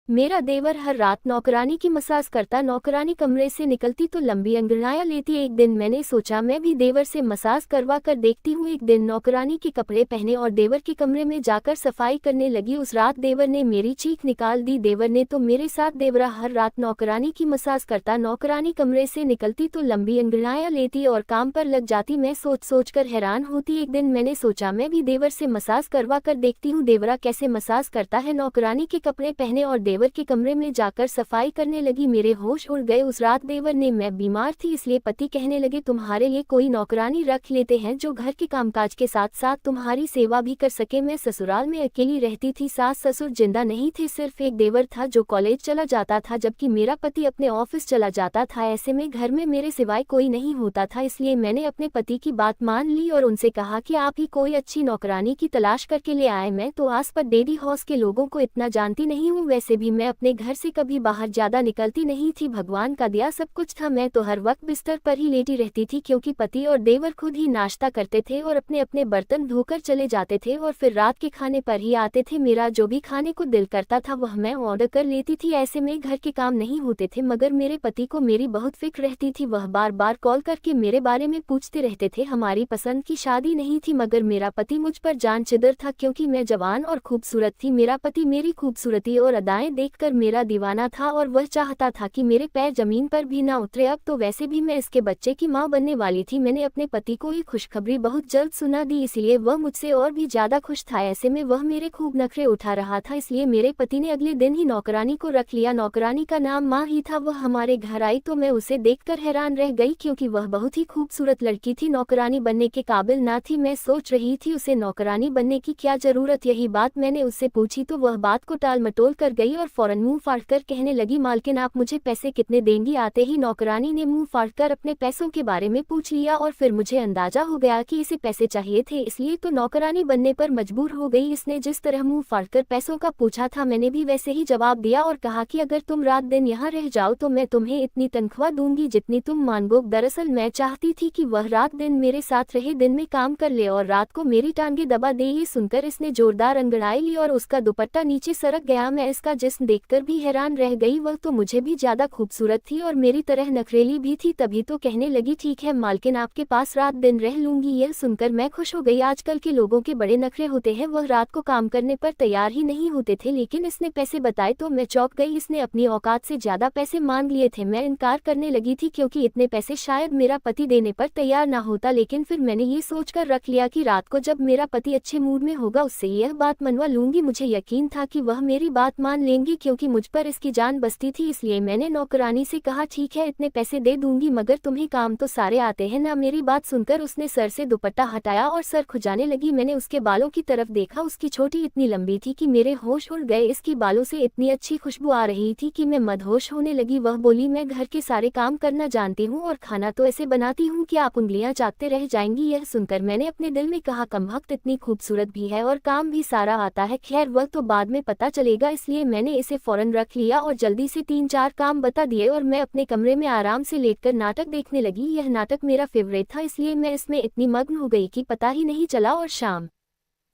मेरा देवर हर रात नौकरानी की मसाज करता। नौकरानी कमरे से निकलती तो लंबी अंगड़ाइयां लेती। एक दिन मैंने सोचा मैं भी देवर से मसाज करवा कर देखती हूँ। एक दिन नौकरानी के कपड़े पहने और देवर के कमरे में जाकर सफाई करने लगी। उस रात देवर ने मेरी चीख निकाल दी। देवर ने तो मेरे साथ देवरा हर रात नौकरानी की मसाज करता। नौकरानी कमरे से निकलती तो लंबी अंगड़ाइयां लेती और काम पर लग जाती। मैं सोच सोच कर हैरान होती। एक दिन मैंने सोचा मैं भी देवर से मसाज करवा कर देखती हूँ देवरा कैसे मसाज करता है। नौकरानी के कपड़े पहने और देवर के कमरे में जाकर सफाई करने लगी। मेरे होश उड़ गए। उस रात देवर ने, मैं बीमार थी इसलिए पति कहने लगे तुम्हारे लिए कोई नौकरानी रख लेते हैं जो घर के कामकाज के साथ साथ तुम्हारी सेवा भी कर सके। मैं ससुराल में अकेली रहती थी। सास ससुर जिंदा नहीं थे, सिर्फ एक देवर था जो कॉलेज चला जाता था जबकि मेरा पति अपने ऑफिस चला जाता था। ऐसे में घर में मेरे सिवाय कोई नहीं होता था। इसलिए मैंने अपने पति की बात मान ली और उनसे कहा कि आप ही कोई अच्छी नौकरानी की तलाश करके ले आए। मैं तो आस पर डेडी हाउस के लोगों को इतना जानती नहीं हूँ। वैसे भी मैं अपने घर से कभी बाहर ज्यादा निकलती नहीं थी। भगवान का दिया सब कुछ था। मैं तो हर वक्त बिस्तर पर ही लेटी रहती थी क्योंकि पति और देवर खुद ही नाश्ता करते थे और अपने अपने बर्तन धोकर चले जाते थे और फिर रात के खाने पर ही आते थे। मेरा जो भी खाने को दिल करता था वह मैं ऑर्डर कर लेती थी। ऐसे में घर के काम नहीं होते थे मगर मेरे पति को मेरी बहुत फिक्र रहती थी। वह बार बार कॉल करके मेरे बारे में पूछते रहते थे। हमारी पसंद की शादी नहीं थी मगर मेरा पति मुझ पर जान चिदर था क्योंकि मैं जवान और खूबसूरत थी। मेरा पति मेरी खूबसूरती और अदाएं देखकर मेरा दीवाना था और वह चाहता था कि मेरे पैर जमीन पर भी ना उतरे। अब तो वैसे भी मैं इसके बच्चे की मां बनने वाली थी। मैंने अपने पति को ये खुशखबरी बहुत जल्द सुना दी इसलिए वह मुझसे और भी ज्यादा खुश था। ऐसे में वह मेरे खूब नखरे उठा रहा था इसलिए मेरे पति ने अगले दिन ही नौकरानी को रख लिया। नौकरानी का नाम माँ ही था। वह हमारे घर आई तो मैं उसे देखकर हैरान रह गई क्योंकि वह बहुत ही खूबसूरत लड़की थी। नौकरानी बनने के काबिल ना थी। मैं सोच रही थी उसे नौकरानी बनने की क्या जरूरत। यही बात मैंने उससे पूछी तो वह बात को टाल मटोल कर गई और फौरन मुंह फाड़कर कहने लगी मालकिन आप मुझे पैसे कितने देंगी। आते ही नौकरानी ने मुंह फाड़कर अपने पैसों के बारे में पूछ लिया और फिर मुझे अंदाजा हो गया कि इसे पैसे चाहिए थे इसलिए तो नौकरानी बनने पर मजबूर हो गई। इसने जिस तरह मुंह फाड़कर पैसों का पूछा था मैंने भी वैसे ही जवाब दिया और कहा कि अगर तुम रात दिन यहाँ रह जाओ तो मैं तुम्हें इतनी तनख्वाह दूंगी जितनी तुम मांगो। दरअसल मैं चाहती थी कि वह रात दिन मेरे साथ रहे, दिन में काम कर ले और रात को मेरी टांगे दबा दे। ये सुनकर इसने जोरदार अंगड़ाई ली और उसका दुपट्टा नीचे सरक गया। मैं इसका जिस्म देखकर भी हैरान रह गई। वह तो मुझे भी ज्यादा खूबसूरत थी और मेरी तरह नखरेली भी थी। तभी तो कहने लगी ठीक है मालकिन आपके पास रात दिन रह लूंगी। यह सुनकर मैं खुश हो गई। आजकल के लोगों के बड़े नखरे होते हैं, वह रात को काम करने पर तैयार ही नहीं होते थे लेकिन इसने पैसे बताए तो मैं चौंक गई। इसने अपनी औकात से ज्यादा पैसे मांग लिए थे। मैं इनकार करने लगी थी क्योंकि इतने पैसे शायद मेरा पति देने पर तैयार ना होता लेकिन फिर मैंने ये सोचकर रख लिया कि रात को जब मेरा पति अच्छे मूड में होगा उससे यह बात मनवा लूंगी। मुझे यकीन था कि वह मेरी बात मान लेंगी क्योंकि मुझ पर इसकी जान बसती थी। इसलिए मैंने नौकरानी से कहा ठीक है इतने पैसे दे दूंगी मगर तुम्हें काम तो सारे आते हैं ना। मेरी बात सुनकर उसने सर से दुपट्टा हटाया और सर खुजाने लगी। मैंने उसके बालों की तरफ देखा। उसकी छोटी इतनी लंबी थी कि मेरे होश उड़ गए। इसकी बालों से इतनी अच्छी खुशबू आ रही थी कि मैं मदहोश होने लगी। वह बोली मैं घर के सारे काम करना जानती हूँ और खाना तो ऐसे बनाती हूँ कि आप उंगलियां चाटते रह जाएंगी। यह सुनकर मैंने अपने दिल में कहा कमबख्त इतनी खूबसूरत भी है और काम भी सारा आता है। खैर वह तो बाद में पता चलेगा इसलिए मैंने इसे फौरन रख लिया और जल्दी से 3-4 काम बता दिए और मैं अपने कमरे में आराम से लेटकर नाटक देखने लगी। यह नाटक मेरा फेवरेट था इसलिए मैं इसमें इतनी मग्न हो गई कि पता ही नहीं चला और शाम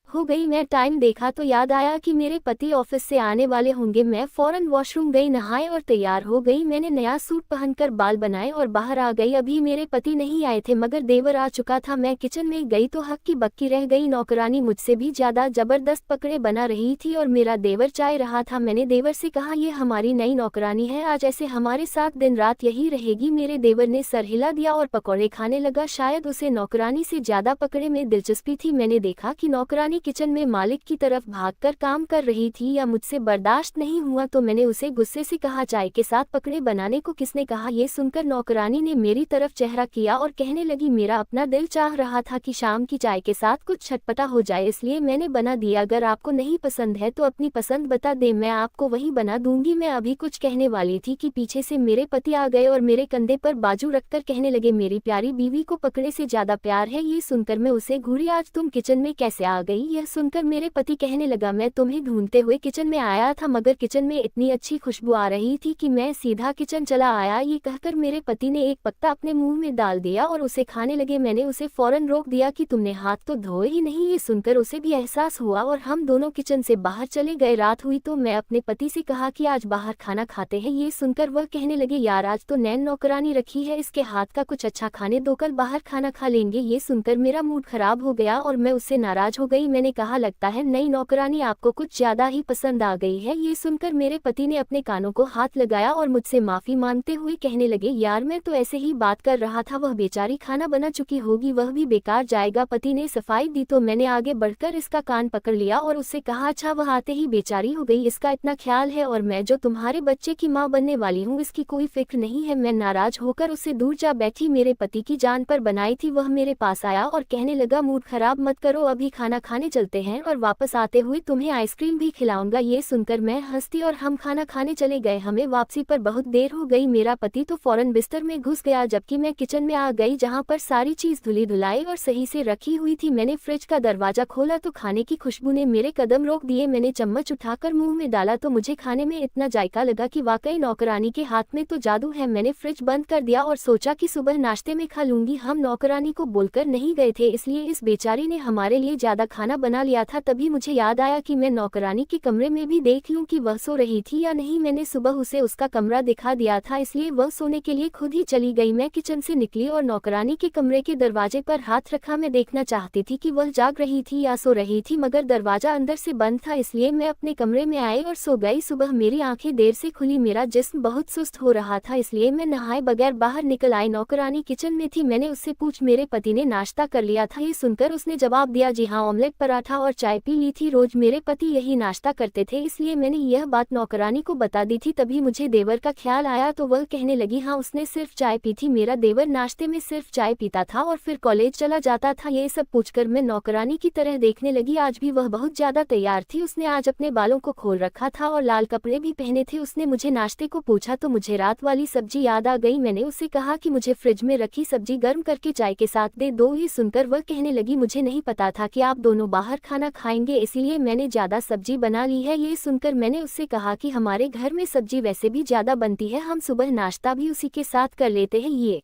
हो गई। मैं टाइम देखा तो याद आया कि मेरे पति ऑफिस से आने वाले होंगे। मैं फौरन वॉशरूम गई, नहाए और तैयार हो गई। मैंने नया सूट पहनकर बाल बनाए और बाहर आ गई। अभी मेरे पति नहीं आए थे मगर देवर आ चुका था। मैं किचन में गई तो हक्की बक्की रह गई। नौकरानी मुझसे भी ज्यादा जबरदस्त पकड़े बना रही थी और मेरा देवर चाय रहा था। मैंने देवर से कहा ये हमारी नई नौकरानी है, आज ऐसे हमारे साथ दिन रात यही रहेगी। मेरे देवर ने सर हिला दिया और पकौड़े खाने लगा। शायद उसे नौकरानी से ज्यादा पकड़े में दिलचस्पी थी। मैंने देखा कि नौकरानी किचन में मालिक की तरफ भागकर काम कर रही थी। या मुझसे बर्दाश्त नहीं हुआ तो मैंने उसे गुस्से से कहा चाय के साथ पकड़े बनाने को किसने कहा। ये सुनकर नौकरानी ने मेरी तरफ चेहरा किया और कहने लगी मेरा अपना दिल चाह रहा था कि शाम की चाय के साथ कुछ चटपटा हो जाए इसलिए मैंने बना दिया। अगर आपको नहीं पसंद है तो अपनी पसंद बता दे, मैं आपको वही बना दूंगी। मैं अभी कुछ कहने वाली थी कि पीछे से मेरे पति आ गए और मेरे कंधे पर बाजू रखकर कहने लगे मेरी प्यारी बीवी को पकड़े से ज्यादा प्यार है। ये सुनकर मैं उसे घूरी आज तुम किचन में कैसे आ गई। यह सुनकर मेरे पति कहने लगा, मैं तुम्हें ढूंढते हुए किचन में आया था, मगर किचन में इतनी अच्छी खुशबू आ रही थी कि मैं सीधा किचन चला आया। ये कहकर मेरे पति ने एक पत्ता अपने मुंह में डाल दिया और उसे खाने लगे। मैंने उसे फौरन रोक दिया कि तुमने हाथ तो धोए ही नहीं। ये सुनकर उसे भी एहसास हुआ और हम दोनों किचन से बाहर चले गए। रात हुई तो मैं अपने पति से कहा कि आज बाहर खाना खाते हैं। ये सुनकर वह कहने लगे, यार आज तो नैन नौकरानी रखी है, इसके हाथ का कुछ अच्छा खाने दो, कल बाहर खाना खा लेंगे। ये सुनकर मेरा मूड खराब हो गया और मैं उससे नाराज हो गई। मैंने कहा, लगता है नई नौकरानी आपको कुछ ज्यादा ही पसंद आ गई है। ये सुनकर मेरे पति ने अपने कानों को हाथ लगाया और मुझसे माफी मांगते हुए कहने लगे, यार मैं तो ऐसे ही बात कर रहा था, वह बेचारी खाना बना चुकी होगी, वह भी बेकार जाएगा। पति ने सफाई दी तो मैंने आगे बढ़कर इसका कान पकड़ लिया और उससे कहा, अच्छा वह आते ही बेचारी हो गई, इसका इतना ख्याल है, और मैं जो तुम्हारे बच्चे की माँ बनने वाली हूँ इसकी कोई फिक्र नहीं है। मैं नाराज होकर उससे दूर जा बैठी। मेरे पति की जान पर बनाई थी, वह मेरे पास आया और कहने लगा, मूड खराब मत करो, अभी खाना खाने चलते हैं और वापस आते हुए तुम्हें आइसक्रीम भी खिलाऊंगा। ये सुनकर मैं हंसती और हम खाना खाने चले गए। हमें वापसी पर बहुत देर हो गई। मेरा पति तो फौरन बिस्तर में घुस गया, जबकि मैं किचन में आ गई जहाँ पर सारी चीज धुली धुलाई और सही से रखी हुई थी। मैंने फ्रिज का दरवाजा खोला तो खाने की खुशबू ने मेरे कदम रोक दिए। मैंने चम्मच उठाकर मुंह में डाला तो मुझे खाने में इतना जायका लगा कि वाकई नौकरानी के हाथ में तो जादू है। मैंने फ्रिज बंद कर दिया और सोचा कि सुबह नाश्ते में खा लूंगी। हम नौकरानी को बोलकर नहीं गए थे, इसलिए इस बेचारी ने हमारे लिए ज्यादा खाना बना लिया था। तभी मुझे याद आया कि मैं नौकरानी के कमरे में भी देख लूं कि वह सो रही थी या नहीं। मैंने सुबह उसे उसका कमरा दिखा दिया था, इसलिए वह सोने के लिए खुद ही चली गई। मैं किचन से निकली और नौकरानी के कमरे के दरवाजे पर हाथ रखा। मैं देखना चाहती थी कि वह जाग रही थी या सो रही थी, मगर दरवाजा अंदर से बंद था, इसलिए मैं अपने कमरे में आई और सो गई। सुबह मेरी आंखें देर से खुली, मेरा जिस्म बहुत सुस्त हो रहा था, इसलिए मैं नहाए बगैर बाहर निकल आई। नौकरानी किचन में थी। मैंने उससे पूछ, मेरे पति ने नाश्ता कर लिया था? ये सुनकर उसने जवाब दिया, जी हाँ, ऑमलेट पराठा और चाय पी ली थी। रोज मेरे पति यही नाश्ता करते थे, इसलिए मैंने यह बात नौकरानी को बता दी थी। तभी मुझे देवर का ख्याल आया तो वह कहने लगी, हाँ उसने सिर्फ चाय पी थी, मेरा देवर नाश्ते में सिर्फ चाय पीता था और फिर कॉलेज चला जाता था। ये सब पूछकर मैं नौकरानी की तरह देखने लगी। आज भी वह बहुत ज्यादा तैयार थी। उसने आज अपने बालों को खोल रखा था और लाल कपड़े भी पहने थे। उसने मुझे नाश्ते को पूछा तो मुझे रात वाली सब्जी याद आ गई। मैंने उससे कहा कि मुझे फ्रिज में रखी सब्जी गर्म करके चाय के साथ दे दो। ये सुनकर वह कहने लगी, मुझे नहीं पता था कि आप दोनों बाहर खाना खाएंगे, इसीलिए मैंने ज्यादा सब्जी बना ली है। ये सुनकर मैंने उससे कहा कि हमारे घर में सब्जी वैसे भी ज्यादा बनती है, हम सुबह नाश्ता भी उसी के साथ कर लेते हैं। ये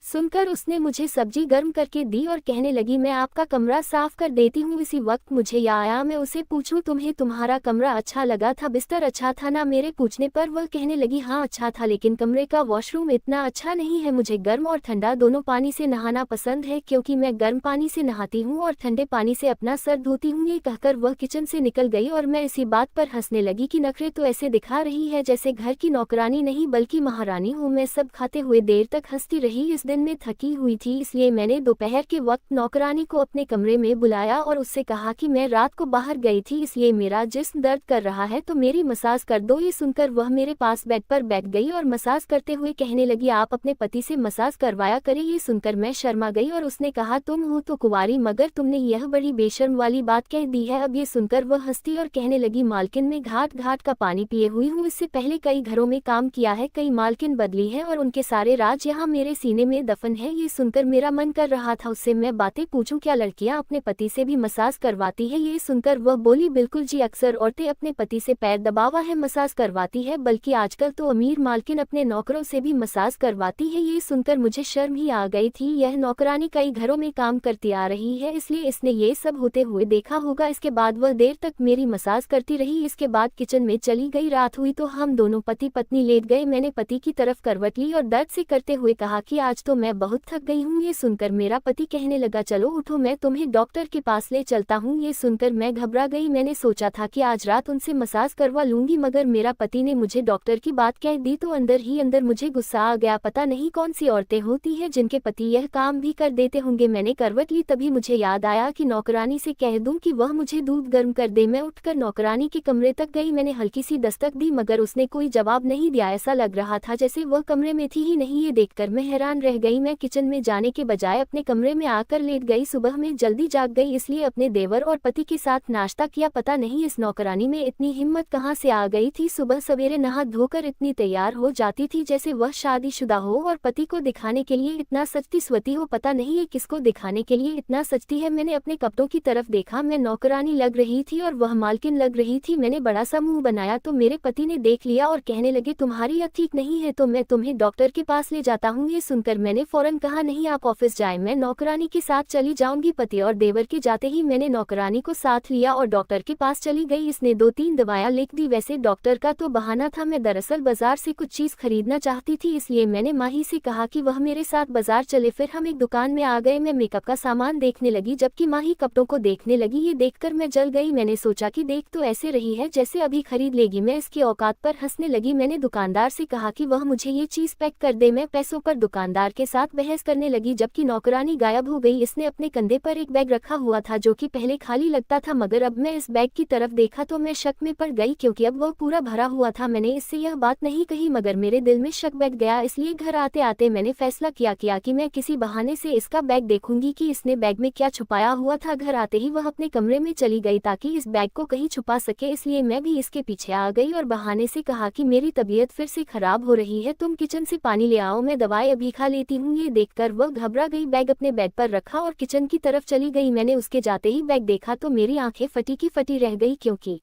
सुनकर उसने मुझे सब्जी गर्म करके दी और कहने लगी, मैं आपका कमरा साफ कर देती हूँ। इसी वक्त मुझे याद आया मैं उसे पूछूं, तुम्हें तुम्हारा कमरा अच्छा लगा था? बिस्तर अच्छा था ना? मेरे पूछने पर वह कहने लगी, हाँ अच्छा था, लेकिन कमरे का वॉशरूम इतना अच्छा नहीं है। मुझे गर्म और ठंडा दोनों पानी से नहाना पसंद है, क्योंकि मैं गर्म पानी से नहाती हूँ और ठंडे पानी से अपना सर धोती हूँ। ये कहकर वह किचन से निकल गई और मैं इसी बात पर हंसने लगी कि नखरे तो ऐसे दिखा रही है जैसे घर की नौकरानी नहीं बल्कि महारानी हूँ। मैं सब खाते हुए देर तक हंसती रही। इस दिन में थकी हुई थी, इसलिए मैंने दोपहर के वक्त नौकरानी को अपने कमरे में बुलाया और उससे कहा कि मैं रात को बाहर गई थी, इसलिए मेरा जिस्म दर्द कर रहा है तो मेरी मसाज कर दो। ये सुनकर वह मेरे पास बेड पर बैठ गई और मसाज करते हुए कहने लगी, आप अपने पति से मसाज करवाया करें। ये सुनकर मैं शर्मा गई और उसने कहा, तुम हो तो कुंवारी, मगर तुमने यह बड़ी बेशर्म वाली बात कह दी है। अब ये सुनकर वह हंसती और कहने लगी, मालकिन में घाट घाट का पानी पिए हुई हूँ, इससे पहले कई घरों में काम किया है, कई मालकिन बदली है और उनके सारे राज यहाँ मेरे सीने में दफन है। ये सुनकर मेरा मन कर रहा था उससे मैं बातें पूछूं, क्या लड़कियां अपने पति से भी मसाज करवाती है? ये सुनकर वह बोली, बिल्कुल जी, अक्सर औरतें अपने पति से पैर दबावा है मसाज करवाती है, बल्कि आजकल तो अमीर मालकिन अपने नौकरों से भी मसाज करवाती है। ये सुनकर मुझे शर्म ही आ गई थी। यह नौकरानी कई घरों में काम करती आ रही है, इसलिए इसने ये सब होते हुए देखा होगा। इसके बाद वह देर तक मेरी मसाज करती रही। इसके बाद किचन में चली गई। रात हुई तो हम दोनों पति पत्नी लेट गए। मैंने पति की तरफ करवट ली और दर्द से करते हुए कहा कि आज तो मैं बहुत थक गई हूँ। ये सुनकर मेरा पति कहने लगा, चलो उठो, मैं तुम्हें डॉक्टर के पास ले चलता हूँ। ये सुनकर मैं घबरा गई। मैंने सोचा था कि आज रात उनसे मसाज करवा लूंगी, मगर मेरा पति ने मुझे डॉक्टर की बात कह दी तो अंदर ही अंदर मुझे गुस्सा आ गया। पता नहीं कौन सी औरतें होती हैं जिनके पति यह काम भी कर देते होंगे। मैंने करवट ली, तभी मुझे याद आया कि नौकरानी से कह दूं कि वह मुझे दूध गर्म कर दे। मैं उठकर नौकरानी के कमरे तक गई। मैंने हल्की सी दस्तक दी, मगर उसने कोई जवाब नहीं दिया। ऐसा लग रहा था जैसे वह कमरे में थी ही नहीं। ये देखकर मैं हैरान रह गई। मैं किचन में जाने के बजाय अपने कमरे में आकर लेट गई। सुबह में जल्दी जाग गई, इसलिए अपने देवर और पति के साथ नाश्ता किया। पता नहीं इस नौकरानी में इतनी हिम्मत कहाँ से आ गई थी। सुबह सवेरे नहा धोकर इतनी तैयार हो जाती थी जैसे वह शादीशुदा हो और पति को दिखाने के लिए इतना सजती स्वती हो। पता नहीं ये किसको दिखाने के लिए इतना सजती है। मैंने अपने कपड़ों की तरफ देखा, मैं नौकरानी लग रही थी और वह मालकिन लग रही थी। मैंने बड़ा सा मुंह बनाया तो मेरे पति ने देख लिया और कहने लगे, तुम्हारी यह ठीक नहीं है तो मैं तुम्हें डॉक्टर के पास ले जाता हूँ। ये सुनकर मैंने फौरन कहा, नहीं आप ऑफिस जाएं, मैं नौकरानी के साथ चली जाऊंगी। पति और देवर के जाते ही मैंने नौकरानी को साथ लिया और डॉक्टर के पास चली गई। इसने 2-3 दवाएं लिख दी। वैसे डॉक्टर का तो बहाना था, मैं दरअसल बाजार से कुछ चीज खरीदना चाहती थी, इसलिए मैंने माही से कहा कि वह मेरे साथ बाजार चले। फिर हम एक दुकान में आ गए। मैं मेकअप का सामान देखने लगी जबकि माही कपड़ों को देखने लगी। ये देखकर मैं जल गई। मैंने सोचा कि देख तो ऐसे रही है जैसे अभी खरीद लेगी। मैं इसकी औकात पर हंसने लगी। मैंने दुकानदार से कहा कि वह मुझे ये चीज पैक कर दे। मैं पैसों पर दुकानदार के साथ बहस करने लगी जबकि नौकरानी गायब हो गई। इसने अपने कंधे पर एक बैग रखा हुआ था जो कि पहले खाली लगता था, मगर अब मैं इस बैग की तरफ देखा तो मैं शक में पड़ गई क्योंकि अब वह पूरा भरा हुआ था। मैंने इससे यह बात नहीं कही मगर मेरे दिल में शक बैठ गया, इसलिए घर आते आते मैंने फैसला किया कि मैं किसी बहाने से इसका बैग देखूंगी कि इसने बैग में क्या छुपाया हुआ था। घर आते ही वह अपने कमरे में चली गई ताकि इस बैग को कहीं छुपा सके, इसलिए मैं भी इसके पीछे आ गई और बहाने से कहा कि मेरी तबीयत फिर से खराब हो रही है, तुम किचन से पानी ले आओ, मैं दवाई अभी खा लेती हूँ। ये देखकर वह घबरा गई, बैग अपने बेड पर रखा और किचन की तरफ चली गई। मैंने उसके जाते ही बैग देखा तो मेरी आंखें फटी की फटी रह गई क्योंकि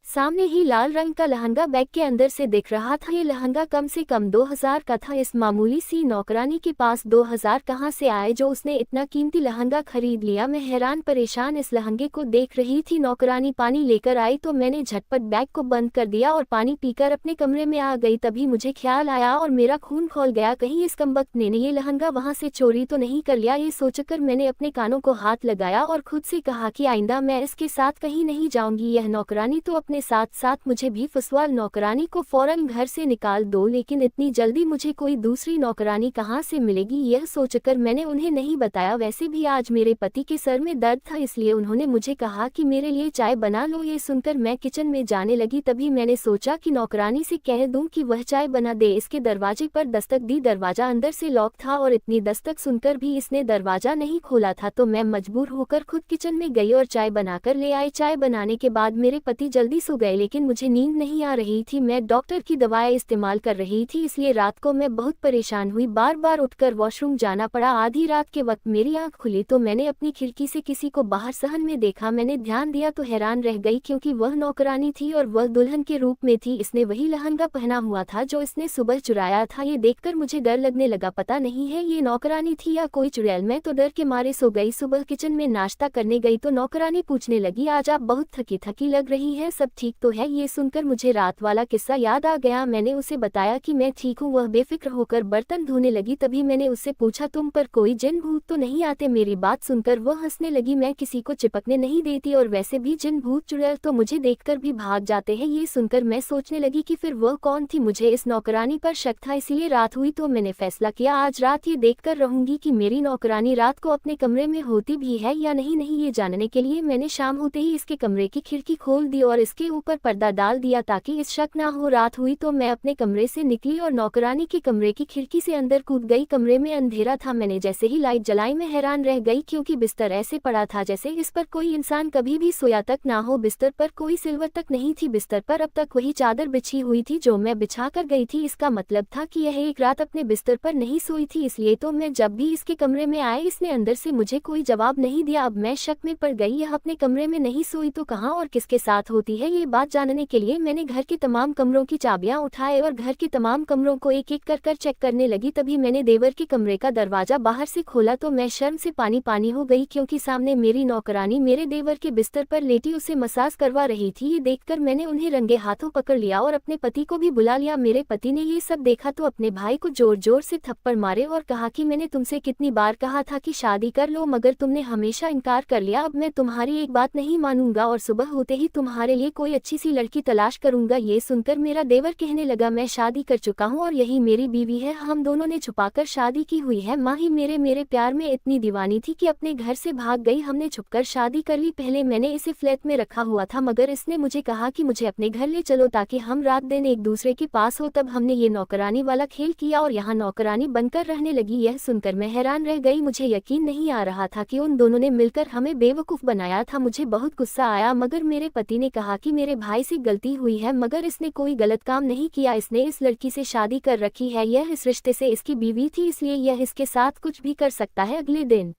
सामने ही लाल रंग का लहंगा बैग के अंदर से दिख रहा था। ये लहंगा कम से कम 2000 का था। इस मामूली सी नौकरानी के पास 2000 कहाँ से आए जो उसने इतना कीमती लहंगा खरीद लिया। मैं हैरान परेशान इस लहंगे को देख रही थी। नौकरानी पानी लेकर आई तो मैंने झटपट बैग को बंद कर दिया और पानी पीकर अपने कमरे में आ गई। तभी मुझे ख्याल आया और मेरा खून खौल गया, कहीं इस कमबख्त ने ये लहंगा वहां से चोरी तो नहीं कर लिया। ये सोचकर मैंने अपने कानों को हाथ लगाया और खुद से कहा कि आइंदा मैं इसके साथ कहीं नहीं जाऊंगी। यह नौकरानी तो अपने साथ साथ मुझे भी फंसवा। नौकरानी को फौरन घर से निकाल दो, लेकिन इतनी जल्दी मुझे कोई दूसरी नौकरानी कहाँ से मिलेगी, यह सोचकर मैंने उन्हें नहीं बताया। वैसे भी आज मेरे पति के सर में दर्द था, इसलिए उन्होंने मुझे कहा कि मेरे लिए चाय बना लो। ये सुनकर मैं किचन में जाने लगी, तभी मैंने सोचा कि नौकरानी से कह दूं कि वह चाय बना दे। इसके दरवाजे पर दस्तक दी, दरवाजा अंदर से लॉक था और इतनी दस्तक सुनकर भी इसने दरवाजा नहीं खोला था, तो मैं मजबूर होकर खुद किचन में गई और चाय बनाकर ले आई। चाय बनाने के बाद मेरे पति जल्दी सो गए, लेकिन मुझे नींद नहीं आ रही थी। मैं डॉक्टर की दवाएं इस्तेमाल कर रही थी, इसलिए रात को मैं बहुत परेशान हुई, बार बार उठकर वॉशरूम जाना पड़ा। आधी रात के वक्त मेरी आंख खुली तो मैंने अपनी खिड़की से किसी को बाहर सहन में देखा। मैंने ध्यान दिया तो हैरान रह गई क्योंकि वह नौकरानी थी और वह दुल्हन के रूप में थी। इसने वही लहंगा पहना हुआ था जो इसने सुबह चुराया था। ये देखकर मुझे डर लगने लगा, पता नहीं है ये नौकरानी थी या कोई चुड़ैल। मैं तो डर के मारे सो गई। सुबह किचन में नाश्ता करने गई तो नौकरानी पूछने लगी, आज आप बहुत थकी थकी लग रही हैं, सब ठीक तो है। ये सुनकर मुझे रात वाला किस्सा याद आ गया। मैंने उसे बताया कि मैं ठीक हूँ। वह बेफिक्र होकर बर्तन धोने लगी। तभी मैंने उससे पूछा, तुम पर कोई जिन भूत तो नहीं आते? मेरी बात सुनकर वह हंसने लगी, मैं किसी को चिपकने नहीं देती और वैसे भी जिन भूत चुड़ैल तो मुझे देखकर भी भाग जाते हैं। ये सुनकर मैं सोचने लगी कि फिर वह कौन थी। मुझे इस नौकरानी पर शक था, इसीलिए रात हुई तो मैंने फैसला किया आज रात ये देखकर रहूंगी कि मेरी नौकरानी रात को अपने कमरे में होती भी है या नहीं। ये जानने के लिए मैंने शाम होते ही इसके कमरे की खिड़की खोल दी और इसके ऊपर पर्दा डाल दिया ताकि इस शक ना हो। रात हुई तो मैं अपने कमरे से निकली और नौकरानी के कमरे की खिड़की से अंदर कूद गई। कमरे में अंधेरा था। मैंने जैसे ही लाइट जलाई मैं हैरान रह गई क्योंकि बिस्तर ऐसे पड़ा था जैसे इस पर कोई इंसान कभी भी सोया तक ना हो। बिस्तर पर कोई सिल्वर तक नहीं थी। बिस्तर पर अब तक वही चादर बिछी हुई थी जो मैं बिछा कर गई थी। इसका मतलब था कि यह एक रात अपने बिस्तर पर नहीं सोई थी। इसलिए तो मैं जब भी इसके कमरे में आए इसने अंदर से मुझे कोई जवाब नहीं दिया। अब मैं शक में पड़ गई, यह अपने कमरे में नहीं सोई तो कहाँ और किसके साथ होती है। ये बात जानने के लिए मैंने घर के तमाम कमरों की चाबियां उठाए और घर के तमाम कमरों को एक एक कर चेक करने लगी। तभी मैंने देवर के कमरे का दरवाजा बाहर से खोला तो मैं शर्म से पानी पानी हो गई क्योंकि सामने मेरी नौकरानी मेरे देवर के बिस्तर पर लेटी उसे मसाज करवा रही थी। ये देखकर मैंने उन्हें रंगे हाथों पकड़ लिया और अपने पति को भी बुला लिया। मेरे पति ने ये सब देखा तो अपने भाई को जोर जोर से थप्पड़ मारे और कहा कि मैंने तुमसे कितनी बार कहा था कि शादी कर लो, मगर तुमने हमेशा इनकार कर लिया। अब मैं तुम्हारी एक बात नहीं मानूंगा और सुबह होते ही तुम्हारे लिए कोई अच्छी सी लड़की तलाश करूंगा। ये सुनकर मेरा देवर कहने लगा, मैं शादी कर चुका हूँ और यही मेरी बीवी है, हम दोनों ने छुपाकर शादी की हुई है। माँ ही मेरे प्यार में इतनी दीवानी थी कि अपने घर से भाग गई, हमने छुपकर शादी कर ली। पहले मैंने इसे फ्लैट में रखा हुआ था, मगर इसने मुझे कहा कि मुझे अपने घर ले चलो ताकि हम रात दिन एक दूसरे के पास हो। तब हमने ये नौकरानी वाला खेल किया और यहाँ नौकरानी बनकर रहने लगी। यह सुनकर मैं हैरान रह गई, मुझे यकीन नहीं आ रहा था कि उन दोनों ने मिलकर हमें बेवकूफ़ बनाया था। मुझे बहुत गुस्सा आया, मगर मेरे पति ने कहा कि मेरे भाई से गलती हुई है, मगर इसने कोई गलत काम नहीं किया, इसने इस लड़की से शादी कर रखी है, यह इस रिश्ते से इसकी बीवी थी, इसलिए यह इसके साथ कुछ भी कर सकता है। अगले दिन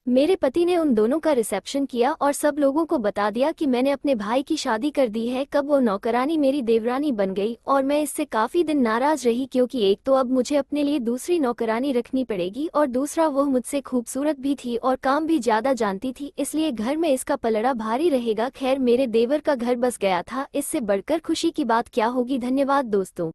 मेरे पति ने उन दोनों का रिसेप्शन किया और सब लोगों को बता दिया कि मैंने अपने भाई की शादी कर दी है। कब वो नौकरानी मेरी देवरानी बन गई और मैं इससे काफ़ी दिन नाराज़ रही, क्योंकि एक तो अब मुझे अपने लिए दूसरी नौकरानी रखनी पड़ेगी और दूसरा वो मुझसे खूबसूरत भी थी और काम भी ज़्यादा जानती थी, इसलिए घर में इसका पलड़ा भारी रहेगा। खैर, मेरे देवर का घर बस गया था, इससे बढ़कर खुशी की बात क्या होगी। धन्यवाद दोस्तों।